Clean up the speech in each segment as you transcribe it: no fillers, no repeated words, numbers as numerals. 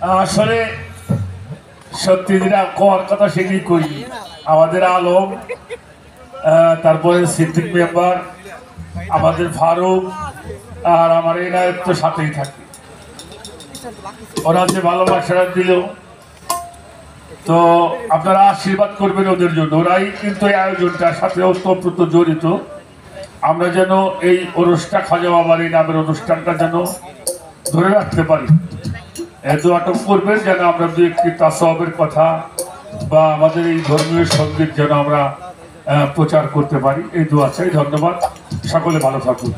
আসলে সত্যি যেটা কর কথা সেটাই করি। আমাদের আলম, তারপরে সিদ্দিক মেম্বার, আমাদের ফারুক আর আমার এনায়েত তো সাথেই থাকে। ওরা যে ভালোবাসাটা দিল, তো আপনারা আশীর্বাদ করবেন ওদের জন্য। ওরাই কিন্তু এই আয়োজনটার সাথে ওতপ্রোত জড়িত। আমরা যেন এই অনুষ্ঠান, খাজা বাবার এই নামের অনুষ্ঠানটা যেন ধরে রাখতে পারি। এত আটক করবেন যেন আমরা দু একটি তাসাউফের কথা বা আমাদের এই ধর্মীয় সঙ্গীত যেন আমরা প্রচার করতে পারি। এই দোয়া চাই। ধন্যবাদ। সকলে ভালো থাকুন।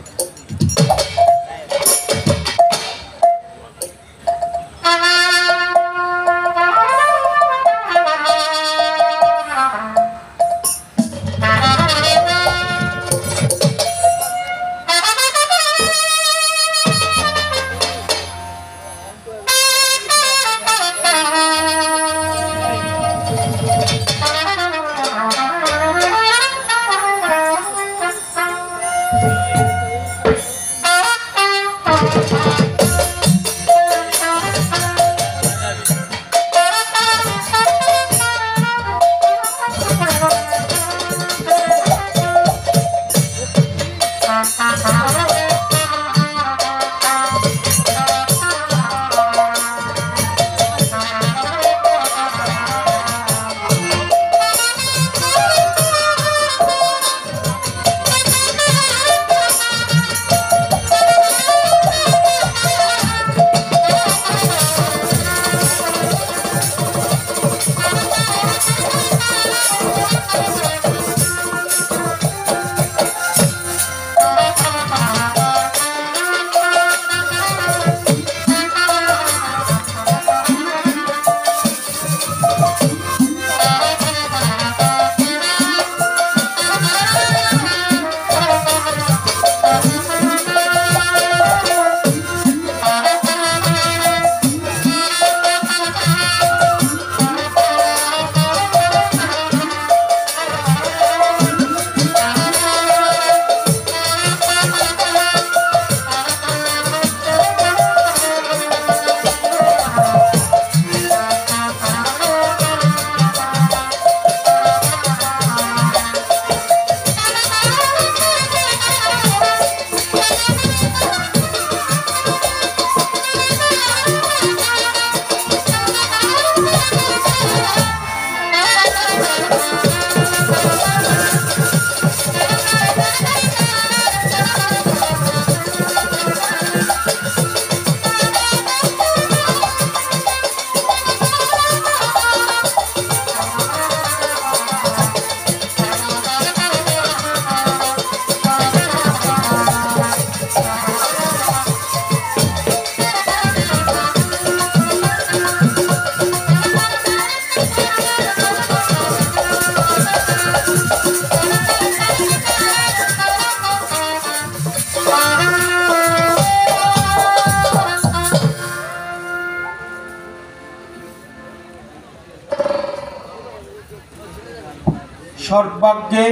সর্বাগ্যে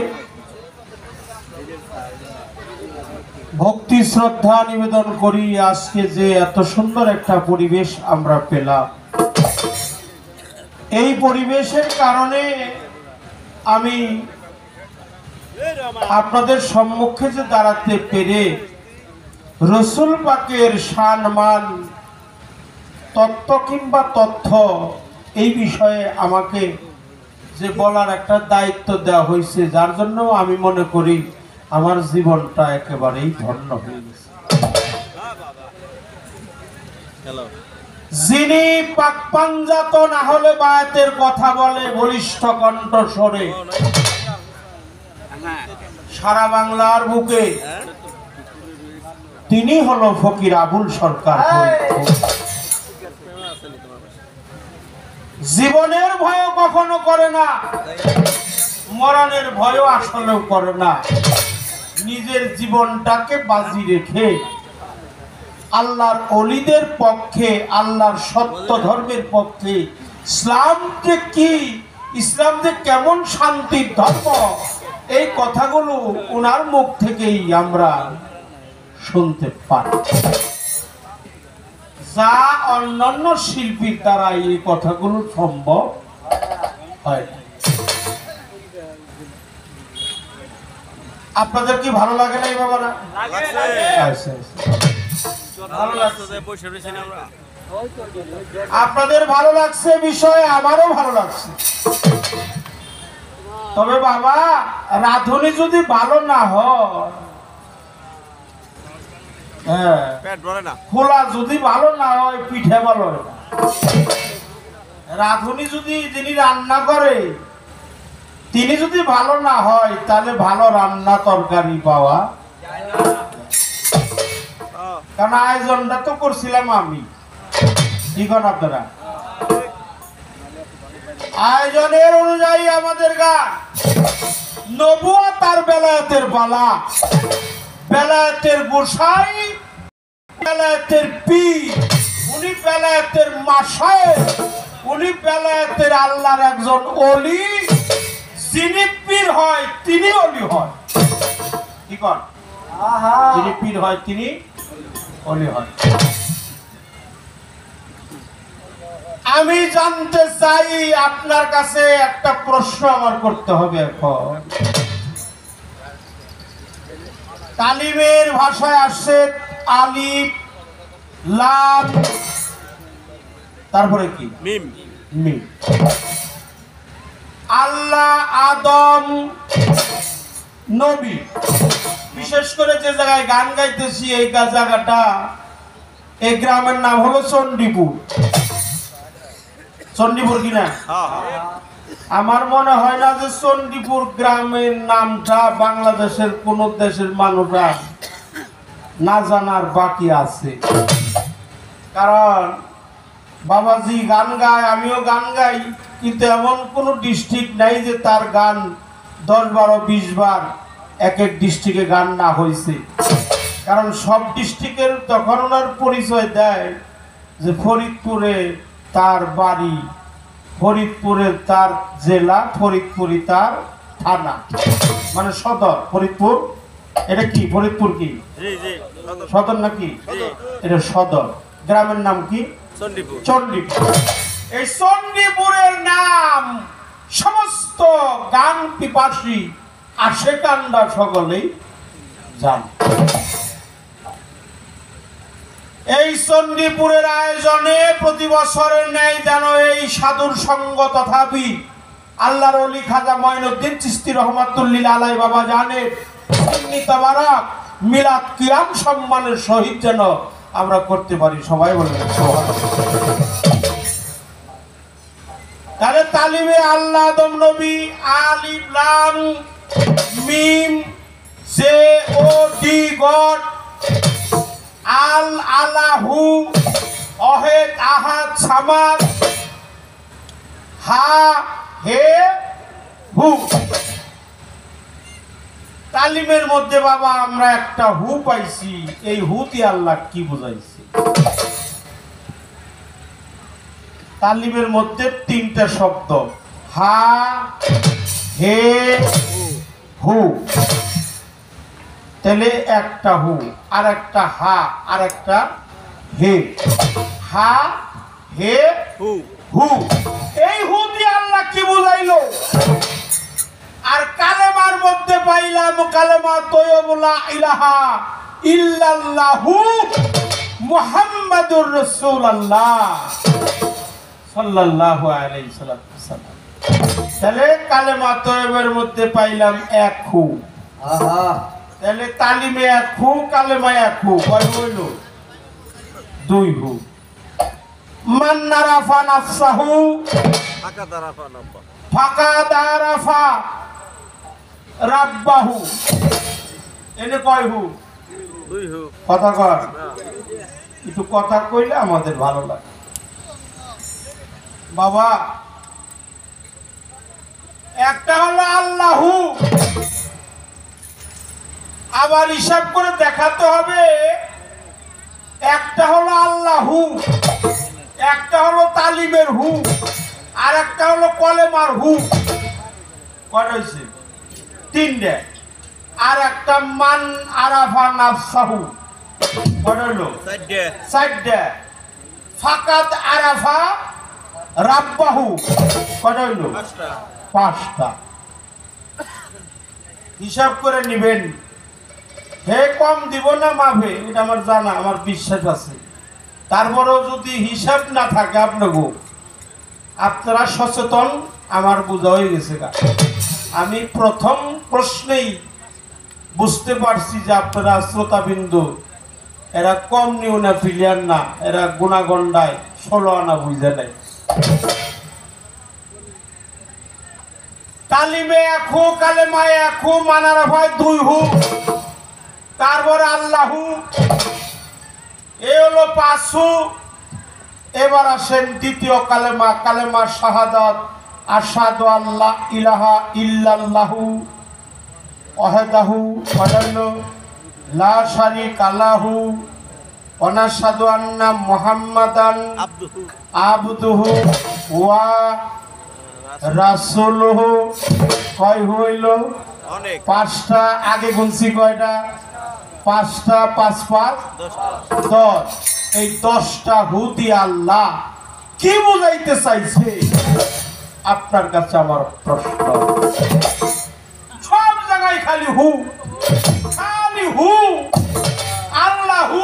ভক্তি শ্রদ্ধা নিবেদন করি আজকে যে এত সুন্দর একটা পরিবেশ আমরা পেলাম। এই পরিবেশের কারণে আমি আপনাদের সম্মুখে যে দাঁড়াতে পেরে রসুল পাকের সম্মান তত্ত্ব কিংবা তথ্য এই বিষয়ে আমাকে যে বলার একটা দায়িত্ব দেওয়া হয়েছে, যার জন্য আমি মনে করি আমার জীবনটা একেবারেই ধন্য হয়ে গেছে। যিনি পাক পাঞ্জাত না হলে বায়াতের কথা বলে বলিষ্ঠ কণ্ঠস্বরে সারা বাংলার বুকে, তিনি হলো ফকির আবুল সরকার। জীবনের ভয় কখনো করে না, মরণের ভয়ও আসলেও করে না। নিজের জীবনটাকে বাজি রেখে আল্লাহর ওলিদের পক্ষে, আল্লাহর সত্য ধর্মের পক্ষে, ইসলাম যে কি, ইসলাম যে কেমন শান্তির ধর্ম, এই কথাগুলো ওনার মুখ থেকেই আমরা শুনতে পাই। যা অন্যান্য শিল্পীর দ্বারা এই কথাগুলো সম্ভব হয় না। আপনাদের কি ভালো লাগে না এই বাবারা? আচ্ছা, আচ্ছা। ভালো লাগছে। আপনাদের ভালো লাগছে বিষয়ে আমারও ভালো লাগছে। তবে বাবা, রাঁধুনি যদি ভালো না হয়, হ্যাঁ, খোলা যদি ভালো না হয়, পিঠে ভালো হয় না। রাঁধুনি যদি যিনি রান্না করে তিনি যদি ভালো না হয়, তাহলে ভালো রান্না তরকারি পাওয়া, কারণ আয়োজনটা তো করছিলাম আমি। ঠিক না আপনারা? আয়োজনের অনুযায়ী আমাদের গান নবুয়ত আর বেলায়েতের পালা, বেলায়েতের গোসাই, বেলায়েতের পীর, উনি বেলায়েতের মাশায়েখ, উনি বেলায়েতের আল্লাহর একজন ওলি। যিনি পীর হয় তিনি ওলি হয়। কি কন? যিনি পীর হয় তিনি ওলি হয়। আমি জানতে চাই, আপনার কাছে একটা প্রশ্ন আমার করতে হবে এখন। তালিমের ভাষায় আসছে আলিফ, লাম, তারপরে কি? মিম। মিম। আল্লাহ, আদম, নবী। বিশেষ করে যে জায়গায় গান গাইতেছি এই জায়গাটা, এই গ্রামের নাম হলো চণ্ডীপুর। চণ্ডীপুর কিনা? আমার মনে হয় না যে চণ্ডীপুর গ্রামের নামটা বাংলাদেশের কোন দেশের মানুষরা না জানার বাকি আছে। কারণ বাবাজি গান গায়, আমিও গান গাই, কিন্তু এমন কোন ডিস্ট্রিক্ট নাই যে তার গান 10, 12, 20 বার এক এক ডিস্ট্রিক্টে গান না হয়েছে। কারণ সব ডিস্ট্রিক্টের তখন ওনার পরিচয় দেয় যে ফরিদপুরে তার বাড়ি, ফরিদপুরের তার জেলা, ফরিদপুরি তার থানা, মানে সদর। ফরিদপুর এটা কি? ফরিদপুর কি সদর নাকি? এটা সদর। গ্রামের নাম কি? চণ্ডীপুর। এই চণ্ডীপুরের নাম সমস্ত গান পিপাসী আশেকান্ডা সকলেই জান। এই চণ্ডীপুরের আয়োজনে প্রতি বছরের ন্যায় যেন এই সাধুর সঙ্গ তথাপি আল্লাহর ওলি খাজা মঈনুদ্দিন চিশতি রহমাতুল্লাহ আলাইহি বাবা জানের তাবারাক মিলাদ কিয়াম সম্মানের সহিত যেন আমরা করতে পারি। সবাই বলবেন সুবহানাল্লাহ। তাহলে তালিমে আল্লাহ, আদম, নবী, আলিফ, লাম, মিম, জে ও ডি গড, আল, আলাহু, অহেদ, আহাদ, সামাদ, হা, হে, হু। তালিমের মধ্যে বাবা আমরা একটা হু পাইছি। এই হুতে আল্লাহ কি বুঝাইছে? তালিমের মধ্যে 3টা শব্দ, হা, হে, হু। তাহলে একটা হু, আর একটা হা, আর একটা হে। হা, হে, হু। এই হু দিয়ে আল্লাহ কি বুঝাইলো? আর কালেমার মধ্যে পাইলাম কালেমা তয়্যিবা লা ইলাহা ইল্লাল্লাহু মুহাম্মাদুর রাসূলুল্লাহ সাল্লাল্লাহু আলাইহি সাল্লাম। তাহলে কালেমা তয়্যিবার মধ্যে পাইলাম এক হু। তাহলে তালিমে এক হু, কালেমা এক হু। কয় হইল? 2 হু। মান নারাফা নাফসাহু ফাকাদ আরাফা রাব্বাহু। এনে কয় হু? 2 হু। কথা কর, একটু কথা কইলে আমাদের ভালো লাগে। বাবা, একটা হলো আল্লাহু, আবার হিসাব করে দেখাতে হবে। একটা হলো আল্লাহু, একটা হলো তালিমের হু, আর একটা হলো কলেমার হু। কয়টা হয়েছে? 3টে। আর একটা মান আরাফা নাফসাহু। কয়টা হলো? 4টে। ফাকাদ আরাফা রাব্বাহু কয়টা হইল? পাঁচটা। হিসাব করে নিবেন। হে কম দিব না মাফে, এটা আমার জানা, আমার বিশ্বাস আছে। তারপরেও যদি হিসাব না থাকে আপনারা সচেতন, আমার বোঝা হয়ে গেছে। আমি প্রথম প্রশ্নেই বুঝতে পারছি যে আপনারা শ্রোতাবিন্দু এরা কম নিউ না ফিলিয়ার না, এরা গুণাগন্ডায় 16 আনা বুঝে নাই। তালিমে এক হু, কালেমায় এক হু, মানার ভাই 2 হু, তারপরে আল্লাহু, এ হলো 5 হু। এবার আসেন দ্বিতীয় কালেমা, কালেমা শাহাদাত, আশহাদু আল্লা ইলাহা ইল্লাল্লাহু ওয়াহদাহু লা শারীকা লাহু ওয়া নাশহাদু আন্না মুহাম্মাদান আবদুহু ওয়া রাসূলুহু। কয় হইল? অনেক। 5টা। আগে গুনছি কয়টা? 5টা। 5 5 10। এই 10টা হু দিয়ে আল্লাহ কি বুঝাইতে চাইছে? আপনার কাছে আমার প্রশ্ন। সব জায়গায় খালি হু, খালি হু, আল্লাহু,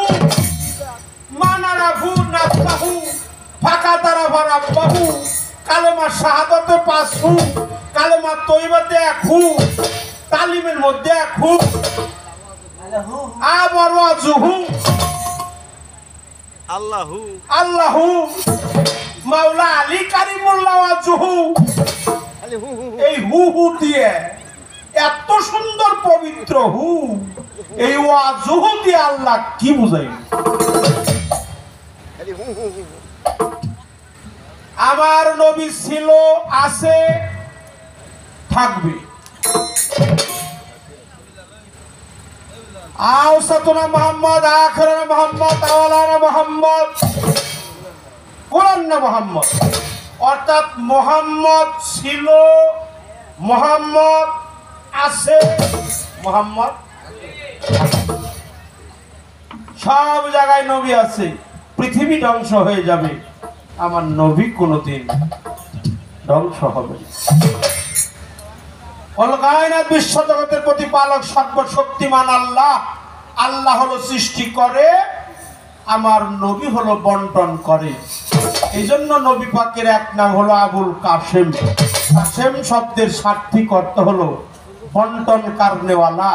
মানারাহু, নাফসাহু, ফাকাদারাহু, রাব্বাহু। কালেমা শাহাদাতে 5 হু, কালেমা তয়্যিবাতে 1 হু, তালিমের মধ্যে 1 হু, আবার ওয়াজহু আল্লাহু, আল্লাহু, মাওলা আলী কারিমুল্লাহ ওয়াজহু। এই হু হু দিয়ে এত সুন্দর পবিত্র হু, এই ওয়াজহু দিয়ে আল্লাহ কি বুঝাইল? আমার নবী ছিল, আছে, থাকবে। আওসাতুনা মুহাম্মদ, আখিরানা মুহাম্মদ, আওয়ালানা মুহাম্মদ, কুরান্না মুহাম্মদ। অর্থাৎ মুহাম্মদ ছিল, মুহাম্মদ আছে, মুহাম্মদ সব জায়গায় নবী আছে। পৃথিবী ধ্বংস হয়ে যাবে, আমার নবী কোনোদিন ধ্বংস হবে না। অলকায়নাত বিশ্ব জগতের প্রতিপালক সর্বশক্তিমান আল্লাহ। আল্লাহ হলো সৃষ্টি করে, আমার নবী হলো বন্টন করে। এই জন্য নবী পাকের এক নাম হলো আবুল কাসেম। কাসেম শব্দের সার্থিক অর্থ হলো বন্টন কারনেওয়ালা।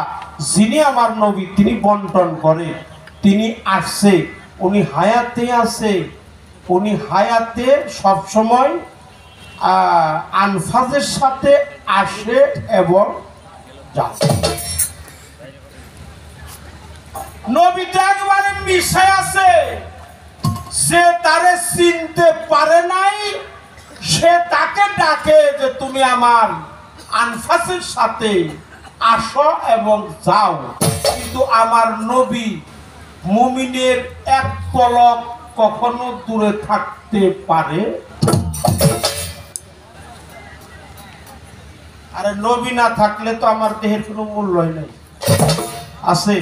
যিনি আমার নবী, তিনি বন্টন করে, তিনি আসছে, উনি হায়াতে আছে, উনি হায়াতে সবসময় আনফাজের সাথে আসে এবং যায়। নবীটা একবারে মিশে আছে, সে তারে চিনতে পারে নাই, সে তাকে ডাকে যে তুমি আমার আনফাসের সাথে আসো এবং যাও। কিন্তু আমার নবী মুমিনের এক পলক কখনো দূরে থাকতে পারে? আরে নবী না থাকলে তো আমার দেহের কোনো মূল্যই নেই, আছে?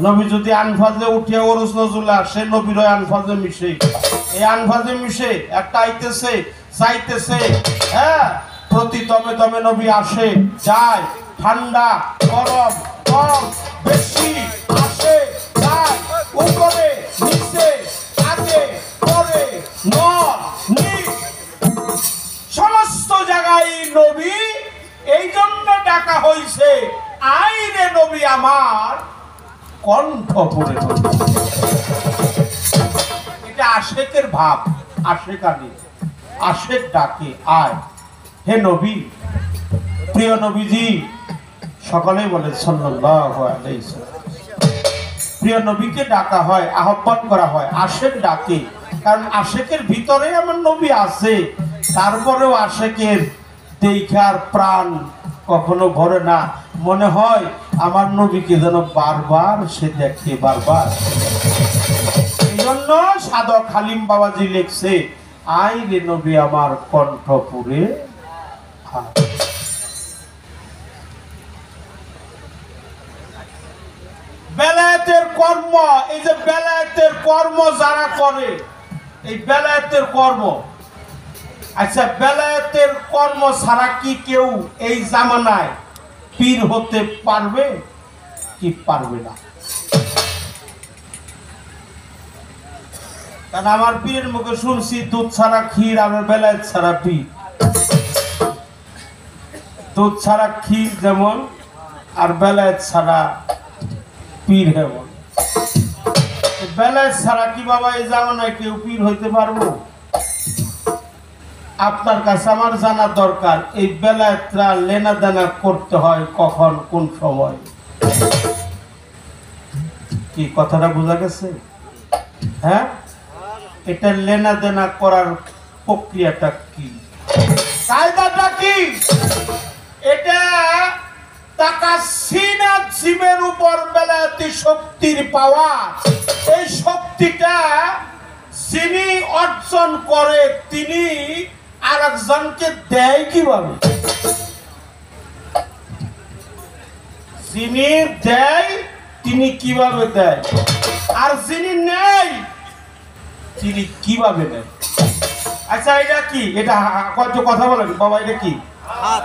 নবী যদি আনফাজে উঠে ওরস নজরুল আসে, নবীর আনফাজে মিশে, এই আনফাজে মিশে একটা আইতেছে চাইতেছে, হ্যাঁ, প্রতি দমে দমে নবী আসে যায়, ঠান্ডা গরম কম বেশি আসে যায়, উপরে নিচে আগে পরে সমস্ত জায়গায় নবী। এই জন্য ডাকা হইছে আই রে নবী আমার কণ্ঠ পড়ে। এটা আশেকের ভাব, আশেকানি, আশেক ডাকে আয় হে নবী। প্রিয় নবীজি, সকলেই বলে সাল্লাল্লাহু আলাইহি ওয়াসাল্লাম। প্রিয় নবীকে ডাকা হয়, আহ্বান করা হয়, আশেক ডাকে, কারণ আশেকের ভিতরে আমার নবী আছে। তারপরেও আশেকের দেখার প্রাণ কখনো ভরে না, মনে হয় আমার নবীকে যেন বারবার সে দেখে, বারবার। এই জন্য সাধক হালিম বাবাজি লিখছে আই রে নবী আমার কণ্ঠপুরে। বেলায়েতের কর্ম, এই যে বেলায়েতের কর্ম যারা করে, এই বেলায়েতের কর্ম, আচ্ছা বেলায়েতের কর্ম ছাড়া কি কেউ এই জামানায় পীর হতে পারবে কি পারবে না? কারণ আমার পীরের মুখে শুনছি দুধ ছাড়া ক্ষীর, আমার বেলায়েত ছাড়া পীর। দুধ ছাড়া ক্ষীর যেমন, আর বেলায়েত ছাড়া পীর যেমন। বেলায়েত ছাড়া কি বাবা এই জামানায় কেউ পীর হইতে পারবো? আপনার কাছে আমার জানা দরকার এই বেলায়েতরা লেনা দেনা করতে হয় কখন, কোন সময়। কি কথাটা বোঝা গেছে? হ্যাঁ, এটা লেনা দেনা করার প্রক্রিয়াটা কি, কায়দাটা কি? এটা টাকা সিনা জিমের উপর বেলায়েতি শক্তির পাওয়া। এই শক্তিটা যিনি অর্জন করে তিনি আরেকজনকে দেয় কিভাবে? যিনি দেয় তিনি কিভাবে দেয়, আর যিনি নেয় তিনি কিভাবে নেয়? আচ্ছা এটা কি? এটা কত কথা বলেন বাবা, এটা কি?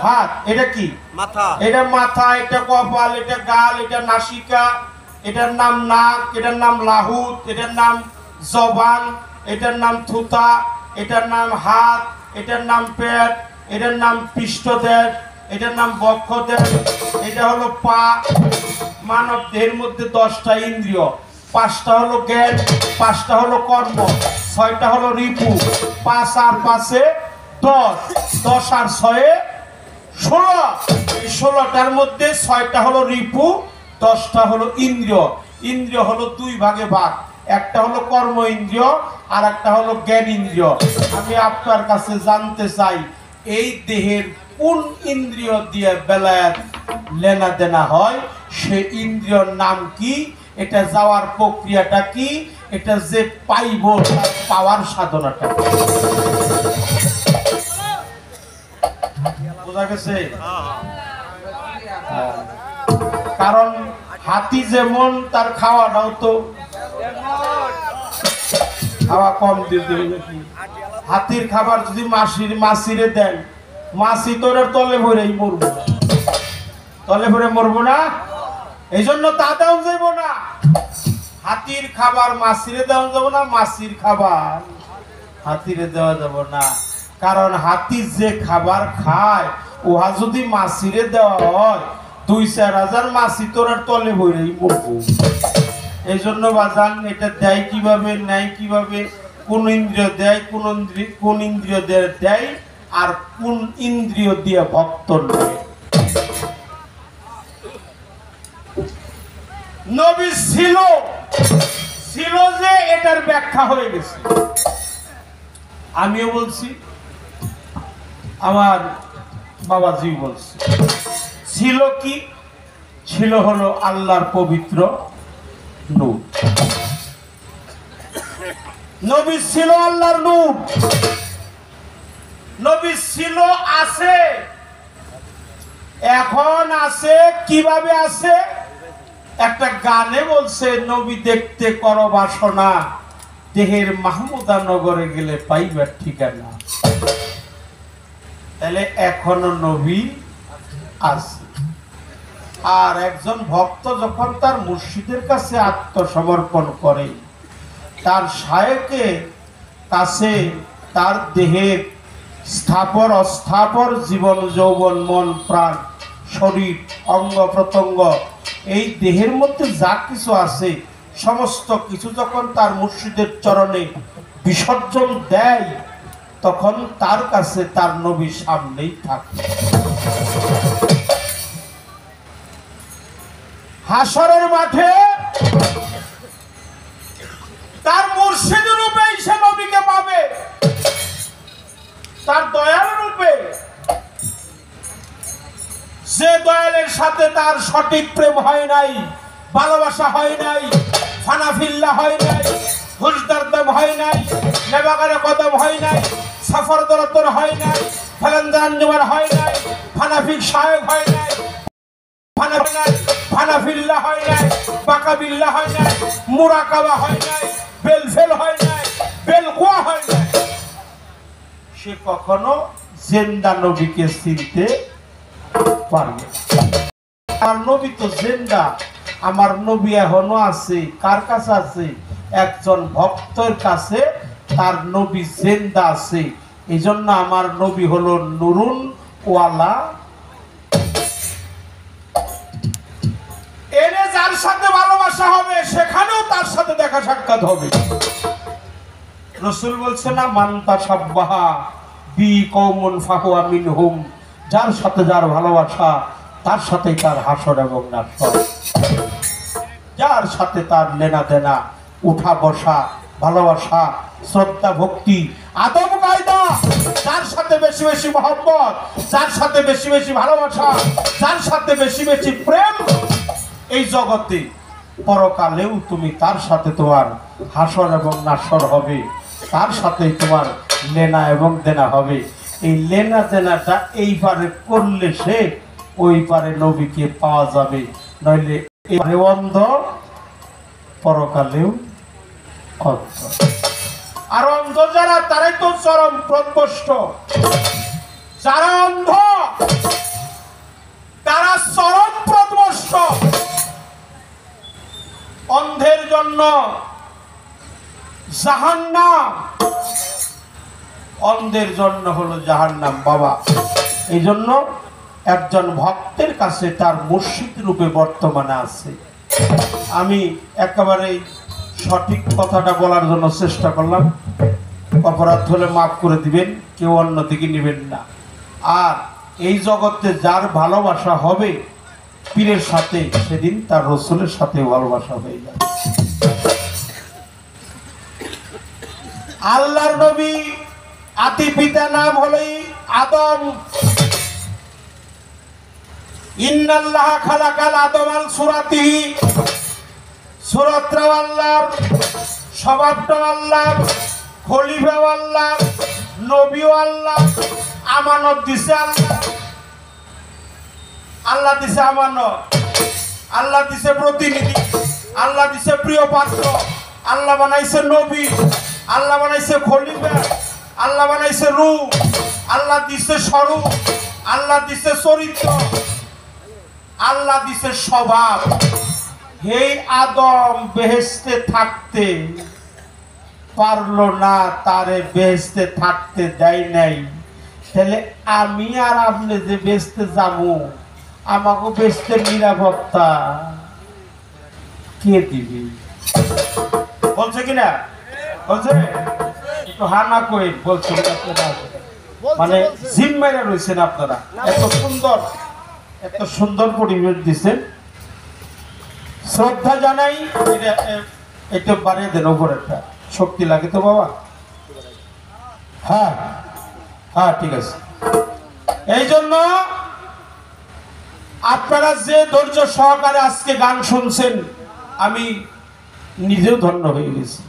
হাত। এটা কি? মাথা। এটা মাথা, এটা কপাল, এটা গাল, এটা নাসিকা, এটার নাম নাক, এটার নাম লাহুত, এটার নাম জবান, এটার নাম থুতা, এটার নাম হাত, এটার নাম পেট, এটার নাম পৃষ্ঠদেশ, এটার নাম বক্ষদেশ, এটা হলো পা। মানব দেহের মধ্যে 10টা ইন্দ্রিয়, 5টা হলো জ্ঞান, 5টা হলো কর্ম, 6টা হলো রিপু। 5 আর 5-এ 10, 10 আর 6-এ 16। এই 16টার মধ্যে 6টা হলো রিপু, 10টা হলো ইন্দ্রিয়। ইন্দ্রিয় হলো 2 ভাগে ভাগ, একটা হলো কর্ম ইন্দ্রিয় আর একটা হলো জ্ঞান ইন্দ্রিয়। আমি আপনার কাছে জানতে চাই এই দেহের কোন ইন্দ্রিয় দিয়ে বেলায়েত লেনা দেনা হয়, সে ইন্দ্রিয়র নাম কি, এটা যাওয়ার প্রক্রিয়াটা কি, এটা যে পাইব তার পাওয়ার সাধনাটা বোঝা গেছে? কারণ হাতি যেমন তার খাওয়াটাও তো খাওয়া কম দিয়ে দেবে নাকি? হাতির খাবার যদি মাছিরে দেন, মাছি তোর তলে ভরেই মরবো, তলে ভরে মরবো না। এই জন্য তা দেওয়া যাবো না। হাতির খাবার মাছিরে দেওয়া যাবো না, মাছির খাবার হাতিরে দেওয়া যাব না। কারণ হাতি যে খাবার খায় ওহা যদি মাছিরে দেওয়া হয় 2-4 হাজার মাছি তোর তলে ভরেই মরবো। এই জন্য বাজান এটা দেয় কিভাবে, নেয় কিভাবে, কোন ইন্দ্রিয় দেয়, কোন ইন্দ্রিয় দেয়, আর কোন ইন্দ্রিয় দিয়ে ভক্ত নেয়। নবী ছিল যে এটার ব্যাখ্যা হয়ে গেছে। আমিও বলছি, আমার বাবাজি বলছে। ছিল কি? ছিল হলো আল্লাহর পবিত্র নূর। নবী ছিল আল্লাহর নূর। নবী ছিল, আছে, এখন আছে। কিভাবে আছে? একটা গানে বলছে, নবী দেখতে করো বাসনা, দেহের মাহমুদা নগরে গেলে পাইবার ঠিকানা। তাহলে এখনো নবী আছে। আর একজন ভক্ত যখন তার মুর্শিদের কাছে আত্মসমর্পণ করে, তার শায়েকের কাছে তার দেহের স্থাপর অস্থাপর জীবন যৌবন মন প্রাণ শরীর অঙ্গ প্রত্যঙ্গ এই দেহের মধ্যে যা কিছু আছে সমস্ত কিছু যখন তার মুর্শিদের চরণে বিসর্জন দেয়, তখন তার কাছে তার নবী সামনেই থাকে। হাসরের মাঠে তার মুর্শিদ রূপে সে নবীকে পাবে, তার দয়াল রূপে। যে দয়ালের সাথে তার সঠিক প্রেম হয় নাই, ভালোবাসা হয় নাই, ফানাফিল্লা হয় নাই, হুজদারদম হয় নাই, নেবাগারে কদম হয় নাই, সফর দরতর হয় নাই, ফালান্দান হয় নাই, ফানাফিক শায়ক হয় নাই, ফানাফিল্লা হয় নাই, বাকাবিল্লা হয় নাই, মুরাকাবা হয় নাই, বেলফেল হয় নাই, বেলকুয়া হয় সে কখনো জিন্দা নবীকে চিনতে পারবে। আমার নবী তো জিন্দা, আমার নবী এখনো আছে। কার কাছে আছে? একজন ভক্তের কাছে তার নবী জিন্দা আছে। এই জন্য আমার নবী হলো নুরুন ওয়ালা। এনে যার সাথে ভালোবাসা হবে সেখানেও তার সাথে দেখা সাক্ষাৎ হবে। রাসূল বলছে না, মান তাশাব্বাহা বি কওমুন ফাহুয়া মিনহুম। যার সাথে যার ভালোবাসা তার সাথেই তার হাসর এবং নাসর। যার সাথে তার লেনা দেনা, উঠা বসা, ভালোবাসা, শ্রদ্ধা, ভক্তি, আদব কায়দা, যার সাথে বেশি বেশি মহব্বত, যার সাথে বেশি বেশি ভালোবাসা, যার সাথে বেশি বেশি প্রেম, এই জগতে পরকালেও তুমি তার সাথে তোমার হাসর এবং নাসর হবে। তার সাথেই তোমার লেনা এবং দেনা হবে। এই লেনা দেনাটা এই পারে করলে সে ওই পারে নবীকে পাওয়া যাবে, নইলে এবারে অন্ধ, পরকালেও অন্ধ। আর অন্ধ যারা, তারাই তো চরম পথভ্রষ্ট। যারা অন্ধ তারা চরম পথভ্রষ্ট। অন্ধের জন্য জাহান্নাম, অন্ধের জন্য হলো জাহান্নাম বাবা। এই জন্য একজন ভক্তের কাছে তার মুর্শিদ রূপে বর্তমানে আছে। আমি একেবারে সঠিক কথাটা বলার জন্য চেষ্টা করলাম, অপরাধ হলে মাফ করে দিবেন, কেউ অন্যদিকে নেবেন না। আর এই জগতে যার ভালোবাসা হবে পীরের সাথে, সেদিন তার রসুলের সাথে ভালোবাসা হয়ে যাবে। আল্লাহর নবী আদি পিতা নাম হলেই আদম। ইন্নাল্লাহ খালাকাল আদম আল সুরাতিহি। সুরাতটাও আল্লাহর, স্বভাবটাও আল্লাহর, খলিফাও আল্লাহর, নবীও আল্লাহ, আমানত দিছে আল্লাহ। আল্লাহ দিছে আমানত, আল্লাহ দিছে প্রতিনিধি, আল্লাহ দিছে প্রিয় পাত্র, আল্লাহ বানাইছে নবী, আল্লাহ বানাইছে খলিফা, আল্লাহ বানাইছে রূপ, আল্লাহ দিছে স্বরূপ, আল্লাহ দিছে চরিত্র, আল্লাহ দিছে স্বভাব। এই আদম বেহেশতে থাকতে পারলো না, তারে বেহেশতে থাকতে দেয় নাই। তাহলে আমি আর আপনি যে বেহেশতে যাবো, আমাকে বেহেশতের নিরাপত্তা কে দিবে? বলছে কিনা? বলছে একটু হানা কই বলছে, মানে জিম্মাইরা রয়েছেন আপনারা। এত সুন্দর পরিবেশ দিচ্ছেন, শ্রদ্ধা জানাই। এটা বাড়িয়ে দেন, ওপর একটা শক্তি লাগে তো বাবা। হ্যাঁ হ্যাঁ, ঠিক আছে। এই জন্য আপনারা যে ধৈর্য সহকারে আজকে গান শুনছেন, আমি নিজেও ধন্য হয়ে গেছি।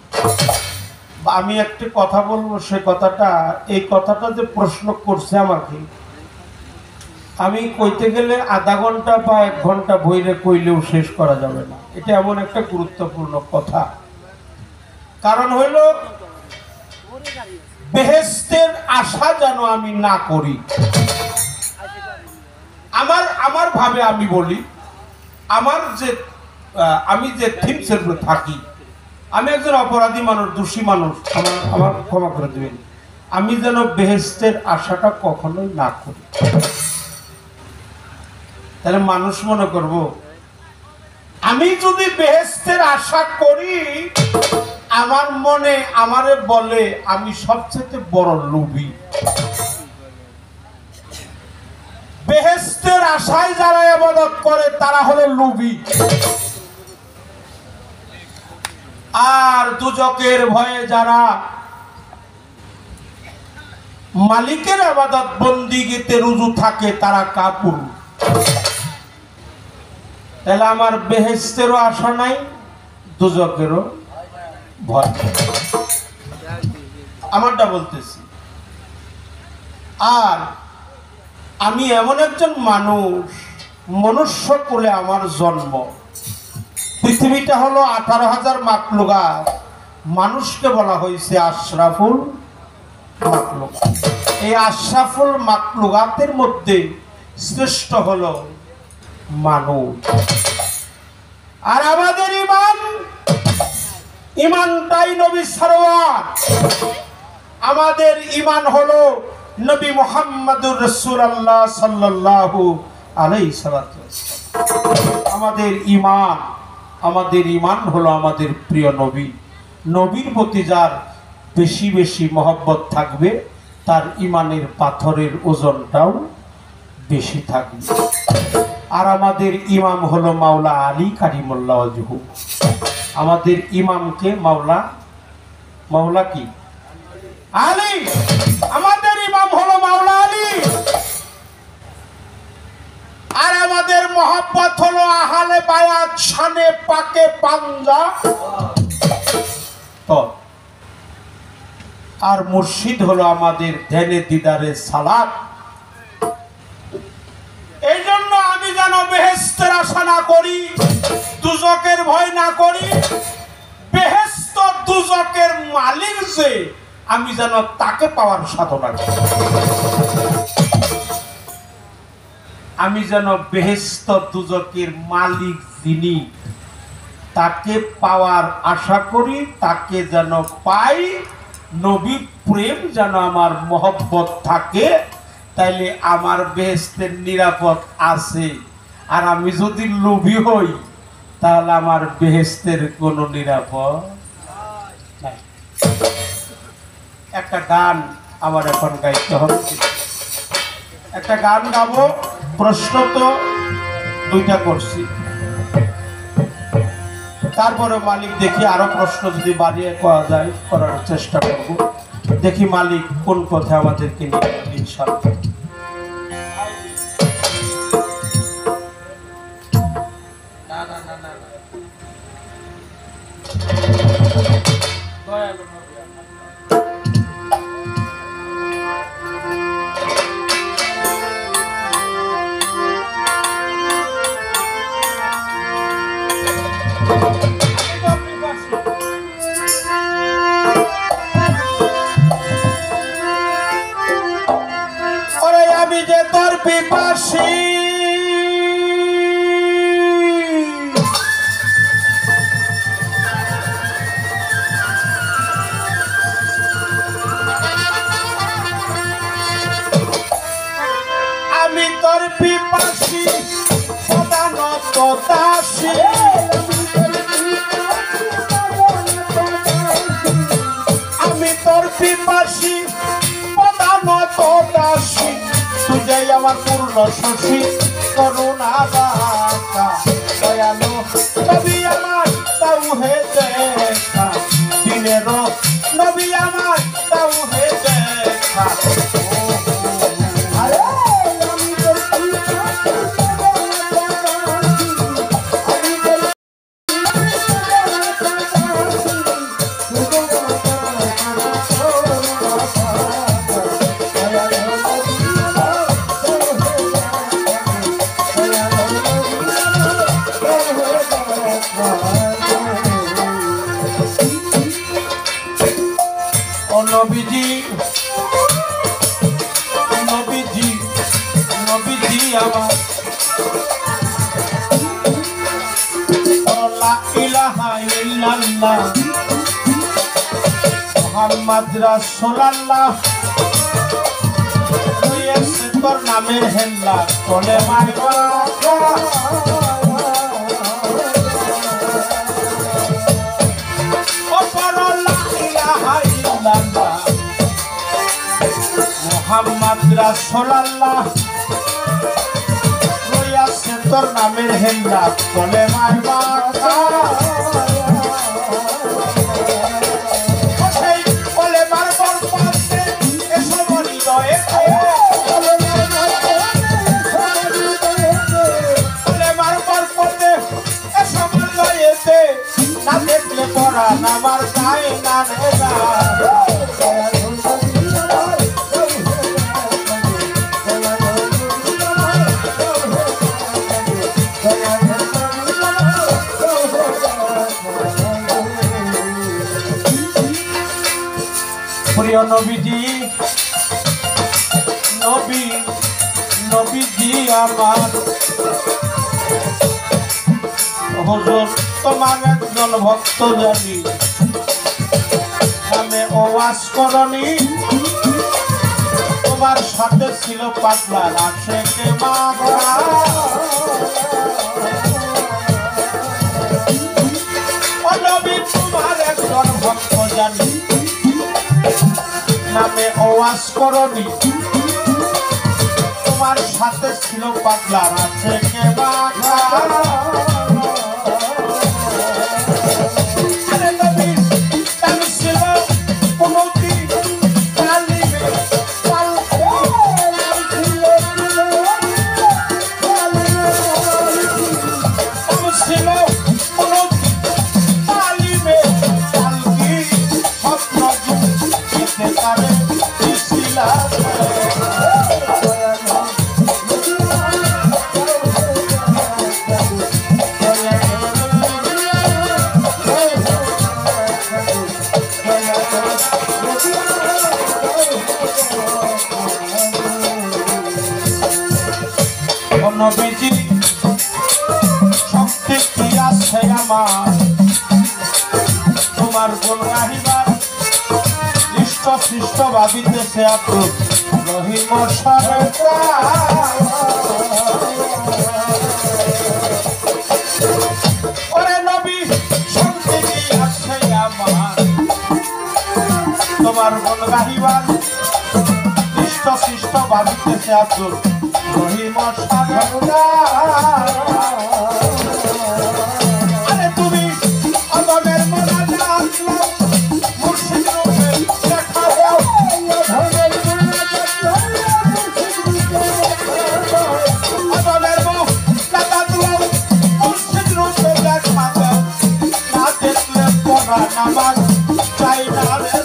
আমি একটা কথা বলবো, সে কথাটা, এই কথাটা যে প্রশ্ন করছে আমাকে, আমি কইতে গেলে আধা ঘন্টা বা 1 ঘন্টা বইরে কইলেও শেষ করা যাবে না। এটা এমন একটা গুরুত্বপূর্ণ কথা। কারণ হইল, বেহেশতের আশা যেন আমি না করি। আমার ভাবে আমি বলি, আমি যে থিমসের উপরে থাকি, আমি একজন অপরাধী মানুষ, দোষী মানুষ, আমার ক্ষমা করে দেবেন। আমি যেন বেহেশতের আশাটা কখনোই না করি। তাহলে মানুষ মনে করব, আমি যদি বেহেশতের আশা করি, আমার মনে আমারে বলে আমি সবচেয়ে বড় লোভী। বেহেশতের আশায় যারা ইবাদত করে তারা হলো লোভী। আর দুজকের ভয়ে যারা মালিকের ইবাদত বন্দিগিতে রুজু থাকে তারা কাপুর। তাহলে আমার বেহেশতেরও আশা নাই, দুজকেরও ভয়। আমারটা বলতেছি। আর আমি এমন একজন মানুষ, মনুষ্য কুলে আমার জন্ম। পৃথিবীটা হলো 18,000 মাখলুকাত, মানুষকে বলা হয়েছে আশরাফুল মাখলুকাত। এই আশরাফুল মাখলুকাতের মধ্যে শ্রেষ্ঠ হলো মানুষ। আর আমাদের ইমানটাই নবী সারওয়ার। আমাদের ইমান হলো নবী মুহাম্মদুর রাসূলুল্লাহ সাল্লাল্লাহু আলাইহি সাল্লাম। আমাদের ইমান হলো আমাদের প্রিয় নবী। নবীর প্রতি যার বেশি বেশি মহব্বত থাকবে তার ইমানের পাথরের ওজনটাও বেশি থাকবে। আর আমাদের ইমাম হলো মাওলা আলী কারিমুল্লাহ ওয়াজহু। আমাদের ইমামকে মাওলা কি আলী। আমাদের ইমাম হলো মাওলা আলী। আর আমাদের মহব্বত হলো আহলে বায়াত শানে পাকে পাঞ্জা। আর মুর্শিদ হলো আমাদের ধ্যানে দিদারে সালাত। এই জন্য আমি যেন বেহেশতের আশা না করি, দুজকের ভয় না করি। বেহেশত দুজকের মালিক যে, আমি যেন তাকে পাওয়ার সাধনা করি। আমি যেন বেহেশত দুজকের মালিক যিনি, তাকে পাওয়ার আশা করি, তাকে যেন পাই। নবী প্রেম যেন আমার মহব্বত থাকে, তাইলে আমার বেহেশতের নিরাপদ আছে। আর আমি যদি লোভী হই তাহলে আমার বেহেশতের কোনো নিরাপদ নাই। একটা গান আমার এখন গাইতে হবে। একটা গান গাবো। প্রশ্ন তো দুইটা করছি, তারপরে মালিক দেখি আরো প্রশ্ন যদি বাড়িয়ে করা যায় করার চেষ্টা করব। দেখি মালিক কোন পথে আমাদেরকে নিয়ে ইনশাআল্লাহ। আমি যে তোর পিপাসী, আমি তোর পিপাসী সদানত দাসী। আমি তোর পিপাসী সদানত দাসী। তুই আমার পূর্ণ শশী করুণা দাতা দয়ালু নবী আমার তাও হে দেখা দিনের নবী আমার তাও হে দেখা। নবীজি নবীজি নবীজি আমার লা ইলাহা ইল্লাল্লাহ মুহাম্মদ রাসূলুল্লাহ। তুই এসে তোর নামের হেল্লা বলে মারবা। মুহাম্মদ রাসূলুল্লাহ রইয়াছে তোর নামের হেল্লা বলে মারবা। সেই বলে মারবার পাশে এসো বলি রয়ে বলে মারবার পথে এসো বলি রয়েছে। না দেখলে পড়া নামার গায়ে না রে গা। প্রিয় নবীজি নবী নবীজি আমার হুজুর তোমার একজন ভক্ত জানি নামে ওয়াজ করনি তোমার সাথে ছিল পাতলা আশেকে মাথা ও নবী তোমার একজন ভক্ত জানি নামে ওয়াজ করনি তোমার সাথে ছিল পাতলা আশেকে মাথা নবীজি শক্তি কি আছে আমার তোমার গুণ গাহিবার ইষ্ট সৃষ্ট ভাবিতেছে আব্দুল রহিম ওরে নবী শক্তি কি আছে আমার তোমার গুণ গাহিবার ইষ্ট সৃষ্ট ভাবিতেছে আব্দুল রহিম আরে তুমি আদমের মনে আসলো মুর্শিদ রূপে দেখা দাও আদমের মুখ দেখা দাও মুর্শিদ রূপে দেখা দাও না দেখলে পড়া নামাজ চাই না রে